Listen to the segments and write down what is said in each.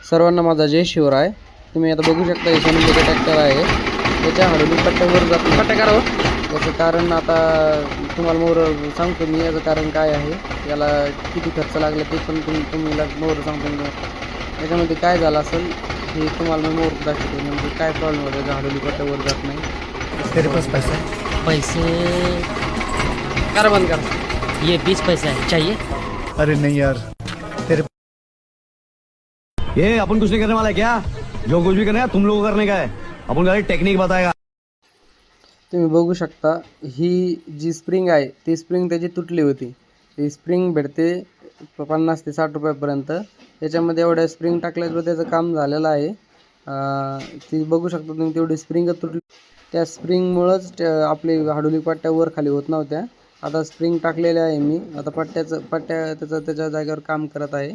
सर्वांना माझा जय शिवराय। तुम्ही आता बघू शकता हे सोनूचा ट्रॅक्टर आहे, त्याच्या हळूहळू पट्ट्यावर जात नाही। पट्ट्या करा त्याचं कारण आता तुम्हाला मोर सांगतो मी, याचं कारण काय आहे, याला किती खर्च लागला ते पण तुम्हाला मोर सांगतो। याच्यामध्ये काय झालं असेल हे तुम्हाला मोर दाखवतो, म्हणजे काय प्रॉब्लेम होतो त्याच्या हळूहळू पट्ट्यावर जात नाही। तेरे पास पैसे करा बंद करा, ये 20 पैसे चाहिए। अरे नहीं यार, तेरे ये अपन कुछ नहीं करने वाला है क्या? जो कुछ भी करना है तुम लोगों को करने का है। अपन गाड़ी टेक्निक बताएगा। तुम्ही बघू शकता ही जी स्प्रिंग आहे ती स्प्रिंग त्याची तुटली होती। ही स्प्रिंग भेटते 50 ते 60 रुपयापर्यंत। याच्यामध्ये एवढ्या स्प्रिंग टाकल्यावर त्याचं काम झालेलं आहे। ती बघू शकता तुम्ही, तेवढी स्प्रिंग तुटली। त्या स्प्रिंगमुळंच आपली हाडोली पट्ट्या वर खाली होत नव्हत्या। आता स्प्रिंग टाकलेले आहे मी, आता पट्ट्या त्याच्या जागेवर काम करत आहे।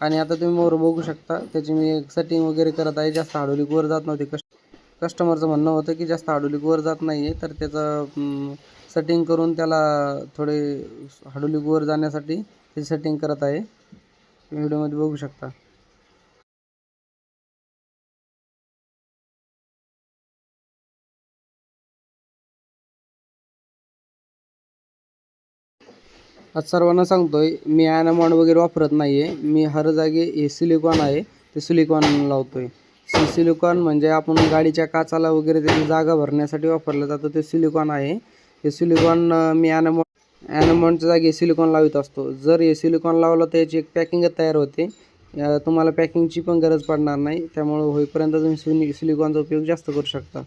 आणि आता तुम्ही मोर बघू शकता, त्याची मी एक सेटिंग वगैरे करत आहे। जास्त हाडोली वर जात नव्हती। कस्टमरचं म्हणणं होतं की जास्त हाडोली वर जात नाही आहे, तर त्याचं सेटिंग करून त्याला थोडे हाडोली वर जाण्यासाठी ते सेटिंग करत आहे। व्हिडिओमध्ये बघू शकता। आज सर्वांना सांगतोय मी ॲनामॉड वगैरे वापरत नाही आहे। मी हर जागी हे सिलिकॉन आहे ते सिलिकॉन लावतोय। सिलिकॉन म्हणजे आपण गाडीच्या काचाला वगैरे त्याची जागा भरण्यासाठी वापरलं जातं ते सिलिकॉन आहे। हे सिलिकॉन मी ॲनामॉडच्या जागी सिलिकॉन लावित असतो। जर हे सिलिकॉन लावलं तर याची एक पॅकिंगच तयार होते। तुम्हाला पॅकिंगची पण गरज पडणार नाही, त्यामुळे होईपर्यंत तुम्ही सिलिकॉनचा उपयोग जास्त करू शकता।